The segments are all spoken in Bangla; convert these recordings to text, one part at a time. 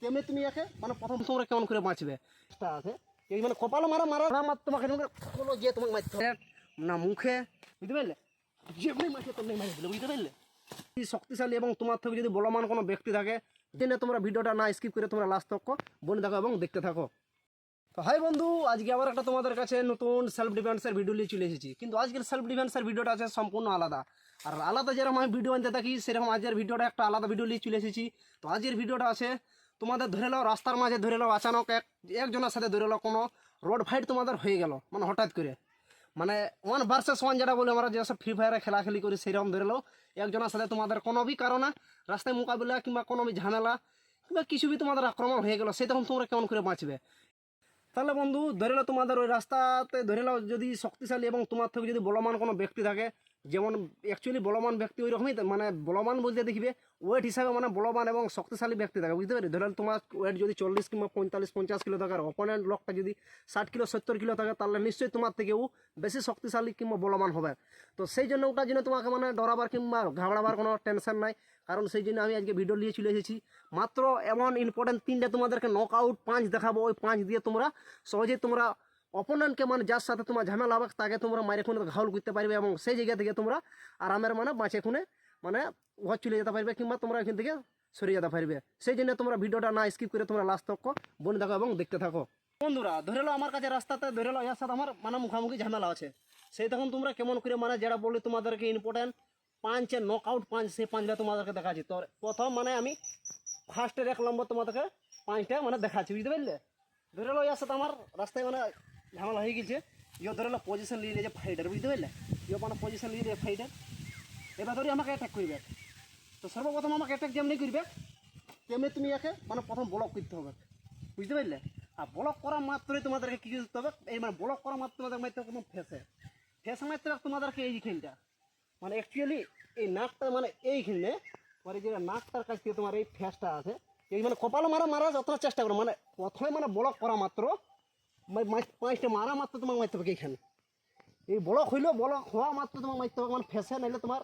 তেমনি তুমি একে মানে প্রথম তোমরা কেমন করে বাঁচবে তা আছে এই মানে কপালে মারা মারা মার তোমাকে কোনো যে তোমাকে মারতে হবে না মুখে, বুঝতে পারলে? যেমনি মারছে তেমনি মারি দিলে, বুঝতে পারলে? শক্তিশালী এবং তোমার থেকে যদি বলবান কোনো ব্যক্তি থাকে জেনে তোমরা ভিডিওটা না স্কিপ করে তোমরা লাস্ট তক বনে থাকো এবং দেখতে থাকো। তো হাই বন্ধু, আজকে আবার একটা তোমাদের কাছে নতুন সেলফ ডিফেন্সের ভিডিও নিয়ে চলে এসেছি। কিন্তু আজকের সেলফ ডিফেন্সের ভিডিওটা আছে সম্পূর্ণ আলাদা। আর আলাদা যেরকম আমি ভিডিও আনতে থাকি সেরকম আজকের ভিডিওটা একটা আলাদা ভিডিও নিয়ে চলে এসেছি। তো আজকের ভিডিওটা আছে তোমাদের ধরে নাও রাস্তার মাঝে ধরে নাও আচানক একজনের সাথে ধরে নাও কোনো রোড ফাইট তোমাদের হয়ে গেল, মানে হঠাৎ করে, মানে 1 ভার্সেস 1 যেটা বলে আমরা যেসব ফ্রি ফায়ারে খেলাখেলি করি সেরকম ধরে নাও একজনের সাথে তোমাদের কোনো বি কারণে রাস্তায় মোকাবিলা কিংবা কোনো বি ঝামেলা কিংবা কিছু বি তোমাদের আক্রমণ হয়ে গেল, সেই তখন তোমরা কেমন করে বাঁচবে? তাহলে বন্ধু ধরে নাও তোমাদের ওই রাস্তাতে ধরে নাও যদি শক্তিশালী এবং তোমার থেকে যদি বলবান কোনো ব্যক্তি থাকে, যেমন অ্যাকচুয়ালি বলবান ব্যক্তি ওই রকমই, মানে বলবান বলতে দেখবে ওয়েট হিসাবে মানে বলবান এবং শক্তিশালী ব্যক্তি থাকে, বুঝতে পারি? ধরে নাও তোমার ওয়েট যদি 40 কিংবা 45-50 কিলো থাকে আর অপোনেন্ট লোকটা যদি 60 কিলো 70 কিলো থাকে, তাহলে নিশ্চয়ই তোমার থেকেও বেশি শক্তিশালী কিংবা বলবান হবে। তো সেই জন্য ওটার জন্য তোমাকে মানে ডরাবার কিংবা ঘাবড়াবার কোনো টেনশন নাই, কারণ সেই জন্য আমি আজকে ভিডিও নিয়ে চলে এসেছি। মাত্র এমন ইম্পর্টেন্ট 3টে তোমাদেরকে নক আউট পাঁচ দেখাবো, ওই 5 দিয়ে তোমরা সহজেই তোমরা অপোনেন্টকে মানে যার সাথে তোমার ঝামেলা হবে তাকে তোমরা মারে খুনে ঘাউল করতে পারবে এবং সেই জায়গা থেকে তোমরা আরামের মানে বাঁচে খুনে মানে ঘর চলে যেতে পারবে কিংবা তোমরা এখান থেকে সরে যেতে পারবে। সেই জন্য তোমরা ভিডিওটা না স্কিপ করে তোমরা লাস্ট তক বনে থাকো এবং দেখতে থাকো। বন্ধুরা ধরে লো আমার কাছে রাস্তাতে ধরে লো এর সাথে আমার মানে মুখামুখি ঝামেলা আছে, সেই তখন তোমরা কেমন করে মানে যেটা বলি তোমাদেরকে ইম্পর্টেন্ট 5 নক আউট 5, সেই 5টা তোমাদেরকে দেখাচ্ছি। তো প্রথম মানে আমি ফার্স্টের 1 নম্বর তোমাদেরকে 5টা মানে দেখাচ্ছি, বুঝতে পারলে? ধরে লো এর সাথে আমার রাস্তায় মানে ঝামেলা হয়ে গেছে, ইয়ে ধরে লো পজিশন নিয়ে নিয়েছে ফাইটার, বুঝতে পারলে? ইয়ে মানে পজিশন নিয়ে নিয়ে ফাইটার এবার ধরি আমাকে অ্যাটাক করবে। তো সর্বপ্রথম আমাকে অ্যাটাক যেমনি করবে তেমনি তুমি একে মানে প্রথম ব্লক করতে হবে, বুঝতে পারলে? আর ব্লক করা মাত্রই তোমাদেরকে কী করতে হবে, এই মানে ব্লক করা মাত্র তোমাদের মারতে হবে ফেসে মারতে হবে তোমাদেরকে এই খেলটা, মানে অ্যাকচুয়ালি এই নাকটা মানে এইখানে পরে যে নাকটার কাছ থেকে তোমার এই ফেসটা আছে এই মানে কপালে মারা মারা যতটা চেষ্টা করো, মানে প্রথমে মানে ব্লক করা মাত্র 5টা মারা মাত্র তোমাকে মারতে হবে এইখানে। এই ব্লক হইলেও ব্লক হওয়া মাত্র তোমাকে মারতে হবে মানে ফেসে, নাইলে তোমার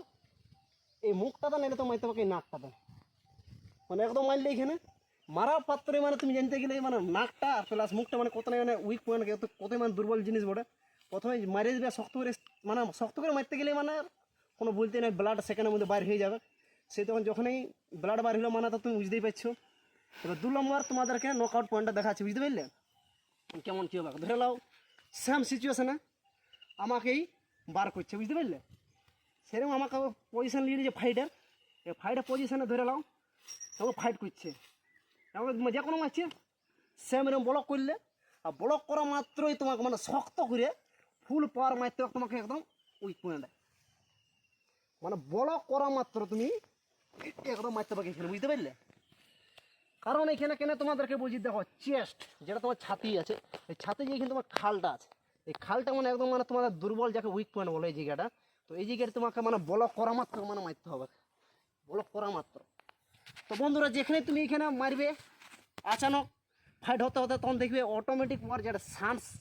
এই মুখটাতে, নাইলে তোমার মারতে হবে এই নাকটাতে, মানে একদম মারলে এইখানে মারার পাত্রে মানে তুমি জানতে গেলে মানে নাকটা আর প্লাস মুখটা মানে কত মানে উইক পয়েন্ট, কত মানে দুর্বল জিনিস বটে। প্রথমে মারে দিবে শক্ত করে, মানে শক্ত করে মারতে গেলে মানে কোনো বলতে নেই, ব্লাড সেকেন্ডের মধ্যে বাইর হয়ে যাবে। সেই তখন যখনই ব্লাড বার হলো মানে তো তুমি বুঝতেই পারছো। এবার 2 নম্বর তোমাদেরকে নক আউট পয়েন্টটা দেখাচ্ছি, বুঝতে পারলে কেমন কী হবে? ধরে নাও সেম সিচুয়েশনে আমাকেই বার করছে, বুঝতে পারলে? সেরকম আমাকে পজিশন নিয়ে নিয়েছে ফাইটার, এই ফাইটার পজিশনে ধরে নাও তখন ফাইট করছে, এমন যে কোনো মারছে সেম এরকম ব্লক করলে, আর ব্লক করা মাত্রই তোমাকে মানে শক্ত করে ফুল পাওয়ার মারতে হবে তোমাকে একদম উইক পয়েন্টে, মানে ব্লক করা মাত্র তুমি একদম মারতে পারবে এখানে, বুঝতে পারলে? কারণ এখানে কেন তোমাদেরকে বলছি, দেখো চেস্ট যেটা তোমার ছাতি আছে, এই ছাতি যে এখানে তোমার খালটা আছে, এই খালটা মানে একদম মানে তোমাদের দুর্বল যাকে উইক পয়েন্ট বলে এই জায়গাটা। তো এই জায়গাটা তোমাকে মানে ব্লক করা মাত্র মানে মারতে হবে, ব্লক করা মাত্র। তো বন্ধুরা যেখানে তুমি এখানে মারবে আচানক ফাইট হতে হতে তখন দেখবে অটোমেটিক তোমার যেটা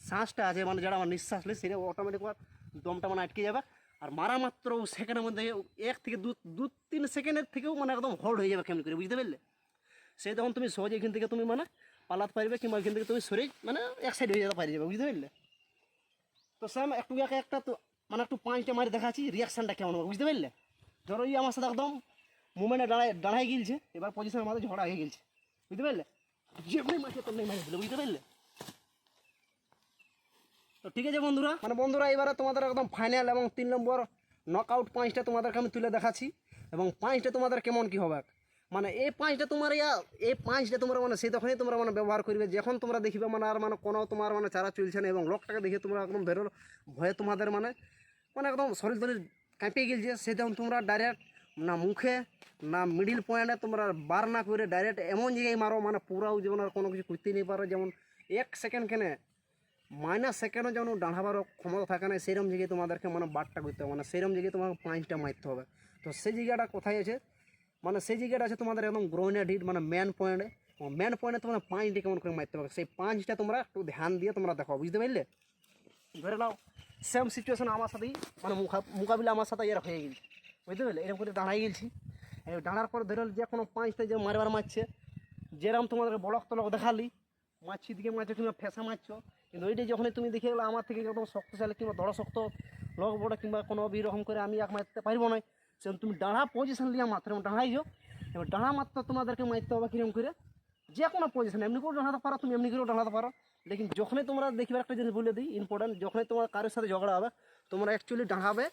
শ্বাসটা আছে মানে যারা আমার নিঃশ্বাস নেই সেটা অটোমেটিক তোমার দমটা মানে আটকে যাবে। আর মারা মাত্র সেকেন্ডের মধ্যে 1 থেকে 2-3 সেকেন্ডের থেকেও মানে একদম হোল্ড হয়ে যাবে কেমন করে, বুঝতে পারলে? সেই তখন তুমি সহজে এখান থেকে তুমি মানে পালাতে পারবে কিংবা এখান থেকে তুমি সরে মানে এক সাইড হয়ে যেতে পারি যাবে, বুঝতে পারলে? তো স্যাম একটু একটা তো মানে একটু 5টা মারি দেখাচ্ছি রিয়াকশানটা কেমন হবে, বুঝতে পারলে? ধরো এই আমার সাথে একদম মুভমেন্টে দাঁড়াই গিলছে, এবার পজিশনের মধ্যে ঝগড়া হয়ে গেছে, বুঝতে পারলে? যেমনি মারছে তেমনি মারি দিল, বুঝতে পারলে? তো ঠিক আছে বন্ধুরা, মানে বন্ধুরা এবারে তোমাদের একদম ফাইনাল এবং 3 নম্বর নক আউট 5টা তোমাদেরকে আমি তুলে দেখাচ্ছি এবং 5টা তোমাদের কেমন কী হবে। মানে এই 5টা তোমার এই 5টা তোমরা মানে সেই তখনই তোমরা মানে ব্যবহার করবে যখন তোমরা দেখবে মানে আর মানে কোনো তোমার মানে চারা চলছে না এবং লোকটাকে দেখে তোমরা একদম ধরো ভয়ে তোমাদের মানে মানে একদম শরীর টরীর কাঁপিয়ে গেলছে, সেই তখন তোমরা ডাইরেক্ট না মুখে না মিডিল পয়েন্টে তোমরা বার না করে ডাইরেক্ট এমন জায়গায় মারো মানে পুরাও যেমন আর কোনো কিছু করতেই নেই পারো, যেমন 1 সেকেন্ড কেনে -সেকেন্ডও যেমন দাঁড়াবার ক্ষমতা থাকে না, সেইরকম জায়গায় তোমাদেরকে মানে বারটা করতে হবে, মানে সেইরকম জায়গায় তোমাকে 5টা মারতে হবে। তো সেই জায়গাটা কোথায় আছে, মানে সেই জায়গাটা আছে তোমাদের একদম গ্রোনের হিট মানে ম্যান পয়েন্টে তোমরা 5টা কেমন করে মারতে হবে, সেই 5টা তোমরা একটু ধ্যান দিয়ে তোমরা দেখো, বুঝতে পারলে? ধরে নাও সেম সিচুয়েশন আমার সাথেই মানে মোকাবিলা আমার সাথে এর হয়ে গেছে, বুঝতে পারলে? এরকম করে দাঁড়াই গেছি, দাঁড়ার পর ধরে যে কোনো 5টা যে মারছে যেরকম তোমাদের বলক তলক দেখালি মাছি দিকে মারছো কিংবা ফেসা মারছো, কিন্তু ওইটাই যখনই তুমি দেখে গেলো আমার থেকে একদম শক্তিশালী কিংবা দড় শক্ত লোক বড় কিংবা কোনো এরকম করে আমি এক মারতে পারবো না, সেরকম তুমি ডাঁড়া পজিশন নিয়ে মাত্র ডাঁড়াইছো। এবার ডাঁড়া মাত্র তোমাদেরকে মারতে হবে কিরকম করে, যে কোনো পজিশন এমনি করে ডাঁড়াতে পারো, তুমি এমনি করেও ডাঁড়াতে পারো। লেকিন যখনই তোমরা দেখবে একটা জিনিস বলে দিই ইম্পর্টেন্ট, যখনই তোমার কারোর সাথে ঝগড়া হবে তোমরা অ্যাকচুয়ালি ডাঁড়াবে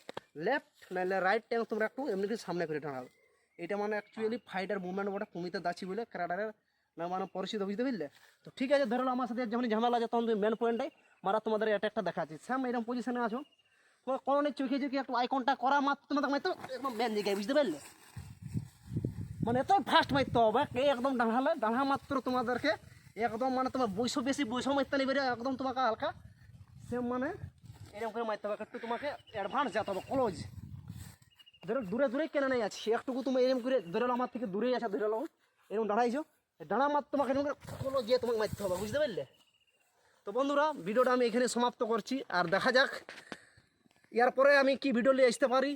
লেফট নাহলে রাইট ট্যাঙ্ক তোমরা একটু এমনি করে সামনে করে ডাঁড়াবে। এটা মানে অ্যাকচুয়ালি ফাইটার মুভমেন্ট বটে কুমিতে দাচ্ছি বলে ক্যারাডারের না মানে পরিচিত, বুঝতে পারলে? তো ঠিক আছে, ধরো আমার সাথে যখন ঝামেলা আছে তখন তুমি মেন পয়েন্টটাই মারা তোমাদের অ্যাটাকটা দেখাচ্ছি। স্যাম এরকম পজিশনে আছো, তোমার কোনো চোখে চোখে একটু আই কন্ট্যাক্ট করা মাত্র তোমাদের মারতে একদম মেন জায়গায়, বুঝতে পারলে? মানে এত ফাস্ট মারতে হবে একদম ডাঁড়ালে ডাঁড়া মাত্র তোমাদেরকে একদম মানে তোমার বৈশো বেশি বৈশো মারতে নেবে একদম তোমাকে হালকা সেম মানে এরকম করে মারতে হবে, একটু তোমাকে অ্যাডভান্স যেতে হবে ক্লোজ। ধরো দূরে দূরে কেন নেই আছে একটুকু তুমি এরকম করে ধরে আমার থেকে দূরেই আছে, ধরে নাও এরকম দাঁড়াইছো, ডানা মাত্র তোমাকে এরকম করে ক্লোজ গিয়ে তোমাকে মারতে হবে, বুঝতে পারলে? তো বন্ধুরা ভিডিওটা আমি এখানে সমাপ্ত করছি, আর দেখা যাক এরপরে আমি কি ভিডিও নিয়ে আসতে পারি।